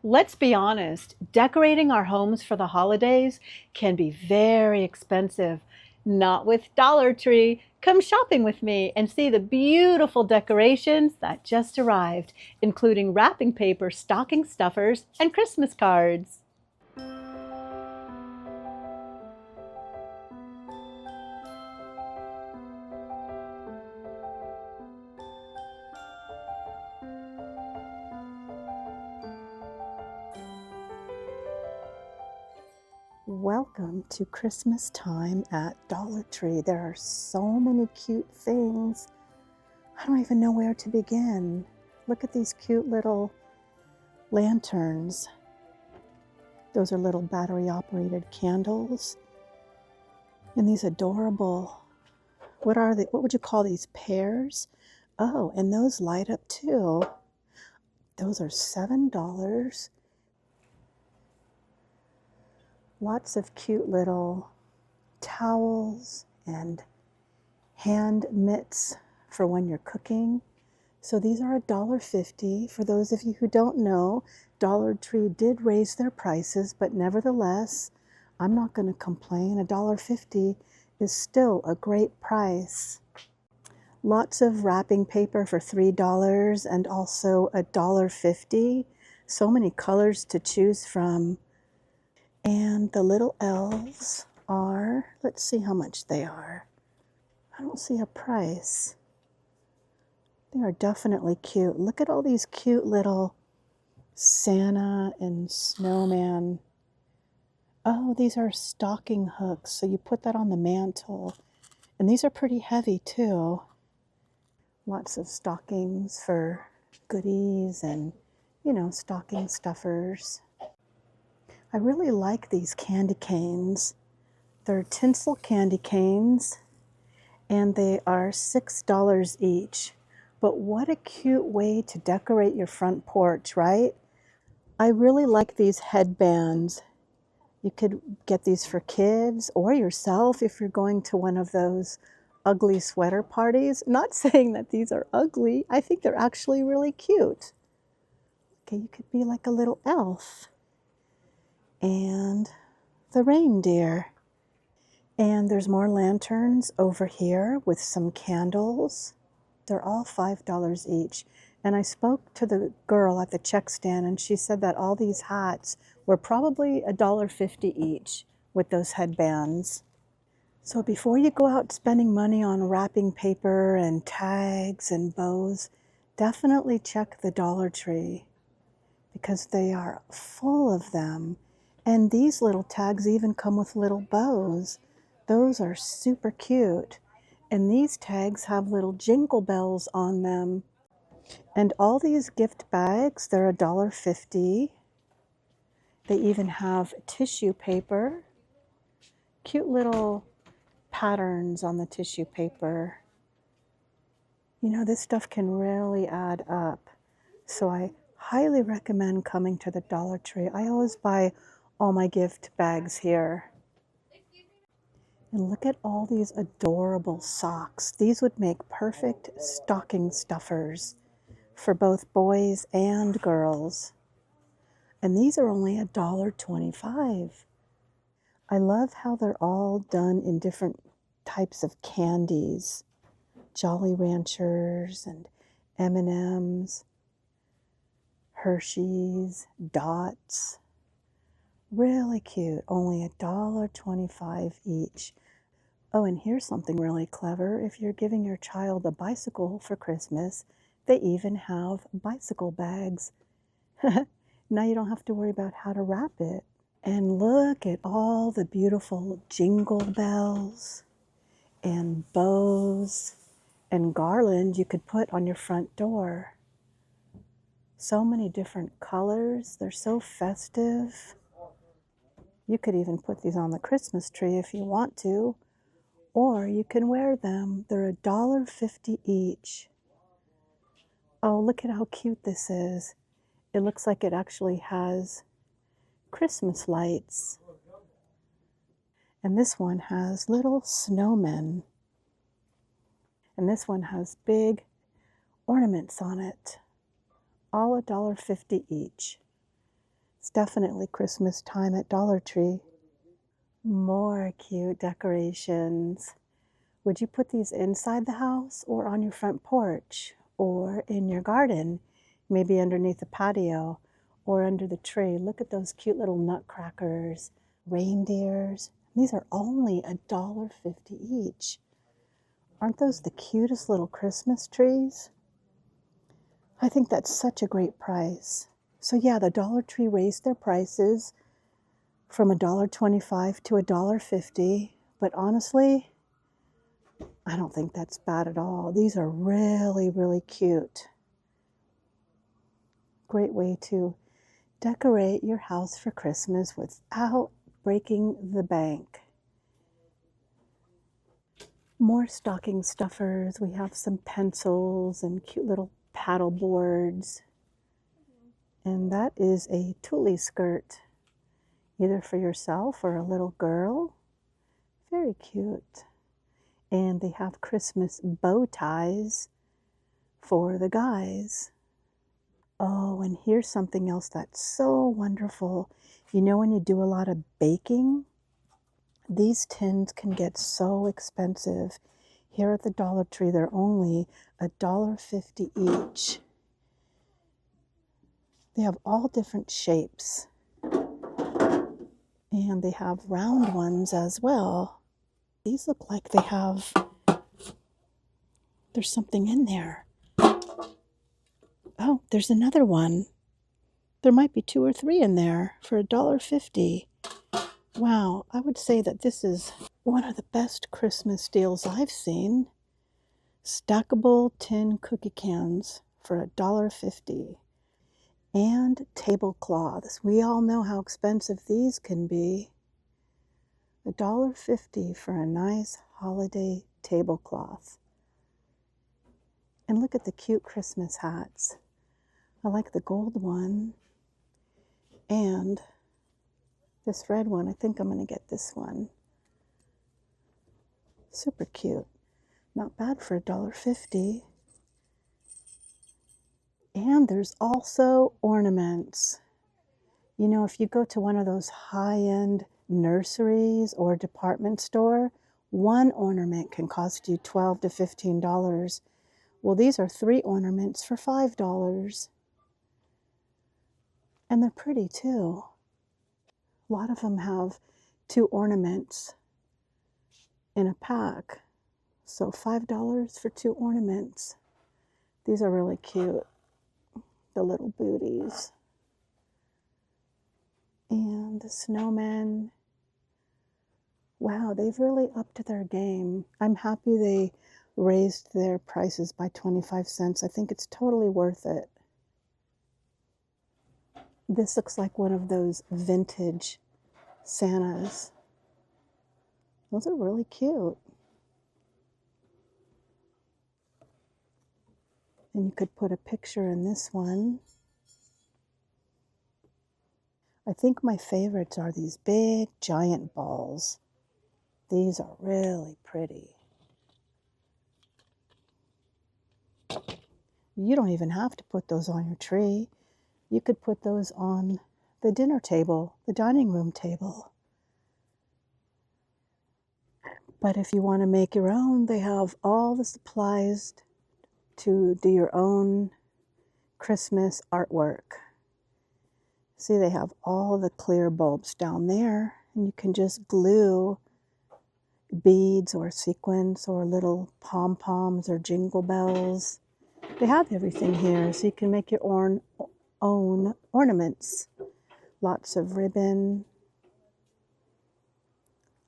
Let's be honest, decorating our homes for the holidays can be very expensive. Not with Dollar Tree. Come shopping with me and see the beautiful decorations that just arrived, including wrapping paper, stocking stuffers, and Christmas cards. Welcome to Christmas time at Dollar Tree. There are so many cute things. I don't even know where to begin. Look at these cute little lanterns. Those are little battery-operated candles. And these adorable, what are they? What would you call these, pears? Oh, and those light up too. Those are $7. Lots of cute little towels and hand mitts for when you're cooking. So these are $1.50. For those of you who don't know, Dollar Tree did raise their prices, but nevertheless, I'm not going to complain. $1.50 is still a great price. Lots of wrapping paper for $3 and also $1.50. So many colors to choose from. And the little elves are, let's see how much they are. I don't see a price. They are definitely cute. Look at all these cute little Santa and snowman. Oh, these are stocking hooks. So you put that on the mantle. And these are pretty heavy too. Lots of stockings for goodies and, stocking stuffers. I really like these candy canes. They're tinsel candy canes and they are $6 each. But what a cute way to decorate your front porch, right? I really like these headbands. You could get these for kids or yourself if you're going to one of those ugly sweater parties. Not saying that these are ugly. I think they're actually really cute. Okay, you could be like a little elf. And the reindeer. And there's more lanterns over here with some candles. They're all $5 each. And I spoke to the girl at the check stand and she said that all these hats were probably $1.50 each with those headbands. So before you go out spending money on wrapping paper and tags and bows, definitely check the Dollar Tree because they are full of them. And these little tags even come with little bows. Those are super cute. And these tags have little jingle bells on them. And all these gift bags, they're $1.50. They even have tissue paper. Cute little patterns on the tissue paper. This stuff can really add up. So I highly recommend coming to the Dollar Tree. I always buy all my gift bags here. And look at all these adorable socks. These would make perfect stocking stuffers for both boys and girls. And these are only $1.25. I love how they're all done in different types of candies. Jolly Ranchers and M&Ms, Hershey's, Dots. Really cute, only $1.25 each. Oh, and here's something really clever. If you're giving your child a bicycle for Christmas, they even have bicycle bags. Now you don't have to worry about how to wrap it. And look at all the beautiful jingle bells and bows and garlands you could put on your front door. So many different colors. They're so festive. You could even put these on the Christmas tree if you want to, or you can wear them. They're $1.50 each. Oh, look at how cute this is. It looks like it actually has Christmas lights. And this one has little snowmen. And this one has big ornaments on it. All $1.50 each. definitely Christmas time at Dollar Tree. More cute decorations. Would you put these inside the house or on your front porch or in your garden? Maybe underneath the patio or under the tree. Look at those cute little nutcrackers, reindeers. These are only $1.50 each. Aren't those the cutest little Christmas trees? I think that's such a great price. So yeah, the Dollar Tree raised their prices from $1.25 to $1.50, but honestly, I don't think that's bad at all. These are really, really cute. Great way to decorate your house for Christmas without breaking the bank. More stocking stuffers. We have some pencils and cute little paddle boards. And that is a tulle skirt, either for yourself or a little girl. Very cute. And they have Christmas bow ties for the guys. Oh, and here's something else that's so wonderful. You know, when you do a lot of baking, these tins can get so expensive. Here at the Dollar Tree, they're only $1.50 each. They have all different shapes. And they have round ones as well. These look like there's something in there. Oh, there's another one. There might be 2 or 3 in there for $1.50. Wow, I would say that this is one of the best Christmas deals I've seen. Stackable tin cookie cans for $1.50. And tablecloths. We all know how expensive these can be. $1.50 for a nice holiday tablecloth. And look at the cute Christmas hats. I like the gold one. And this red one, I think I'm going to get this one. Super cute. Not bad for $1.50. And there's also ornaments. You know, if you go to one of those high-end nurseries or department store, one ornament can cost you $12 to $15. Well, these are 3 ornaments for $5. And they're pretty too. A lot of them have 2 ornaments in a pack. So $5 for 2 ornaments. These are really cute. The little booties. And the snowmen. Wow, they've really upped their game. I'm happy they raised their prices by 25 cents. I think it's totally worth it. This looks like one of those vintage Santas. Those are really cute. And you could put a picture in this one. I think my favorites are these big giant balls. These are really pretty. You don't even have to put those on your tree. You could put those on the dinner table, the dining room table. But if you want to make your own, they have all the supplies to do your own Christmas artwork. See, they have all the clear bulbs down there, and you can just glue beads or sequins or little pom-poms or jingle bells. They have everything here, so you can make your own ornaments. Lots of ribbon,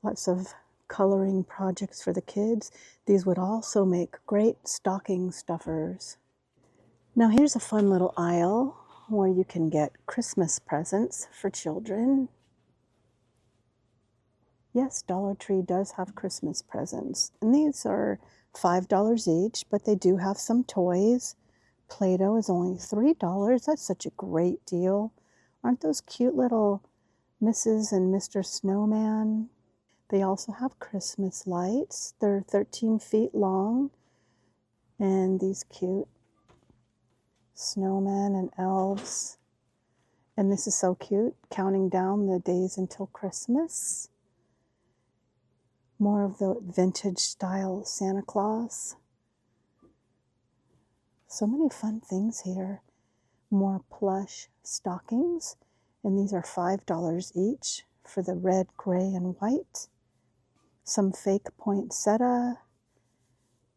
lots of coloring projects for the kids. These would also make great stocking stuffers. Now here's a fun little aisle where you can get Christmas presents for children. Yes, Dollar Tree does have Christmas presents, and these are $5 each, but they do have some toys. Play-Doh is only $3. That's such a great deal. Aren't those cute little Mrs. and Mr. Snowman? They also have Christmas lights. They're 13 feet long, and these cute snowmen and elves. And this is so cute, counting down the days until Christmas. More of the vintage style Santa Claus. So many fun things here. More plush stockings, and these are $5 each for the red, gray, and white. Some fake poinsettia,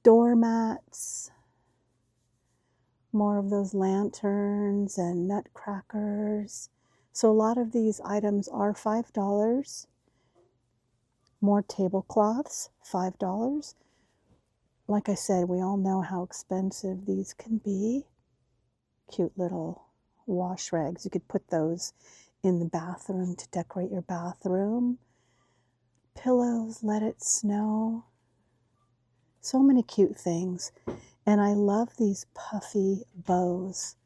doormats, more of those lanterns and nutcrackers. So a lot of these items are $5. More tablecloths, $5. Like I said, we all know how expensive these can be. Cute little wash rags. You could put those in the bathroom to decorate your bathroom. Pillows, let it snow. So many cute things. And I love these puffy bows.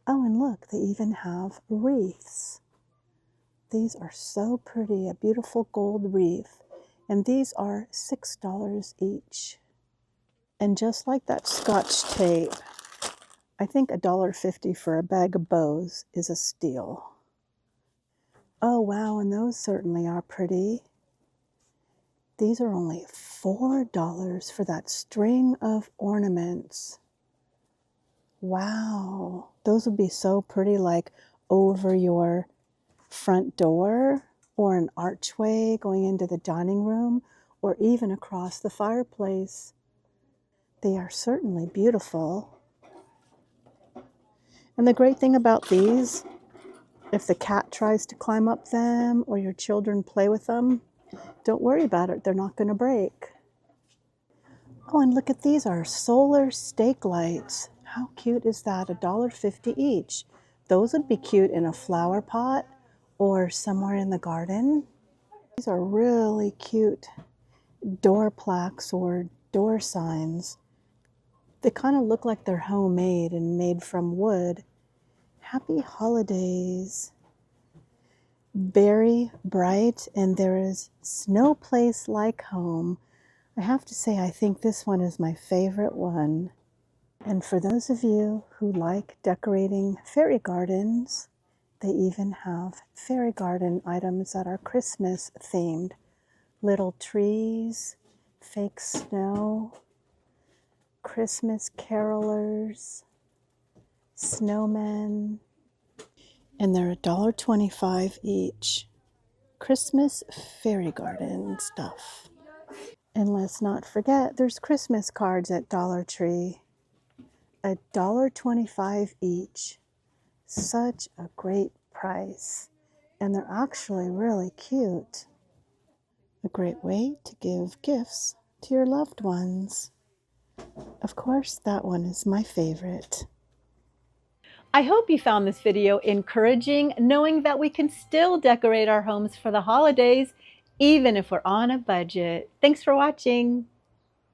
Oh, and look, they even have wreaths. These are so pretty, a beautiful gold wreath. And these are $6 each. And just like that Scotch tape, I think $1.50 for a bag of bows is a steal. Oh, wow, and those certainly are pretty. These are only $4 for that string of ornaments. Wow, those would be so pretty, like over your front door or an archway going into the dining room or even across the fireplace. They are certainly beautiful. And the great thing about these, if the cat tries to climb up them or your children play with them, don't worry about it. They're not going to break. Oh, and look at these, our solar stake lights. How cute is that? $1.50 each. Those would be cute in a flower pot or somewhere in the garden. These are really cute door plaques or door signs. They kind of look like they're homemade and made from wood. Happy holidays. Very bright, and there is no place like home. I have to say, I think this one is my favorite one. And for those of you who like decorating fairy gardens, they even have fairy garden items that are Christmas themed. Little trees, fake snow, Christmas carolers, snowmen, and they're $1.25 each. Christmas fairy garden stuff. And let's not forget, there's Christmas cards at Dollar Tree. $1.25 each. Such a great price. And they're actually really cute. A great way to give gifts to your loved ones. Of course, that one is my favorite. I hope you found this video encouraging, knowing that we can still decorate our homes for the holidays, even if we're on a budget. Thanks for watching.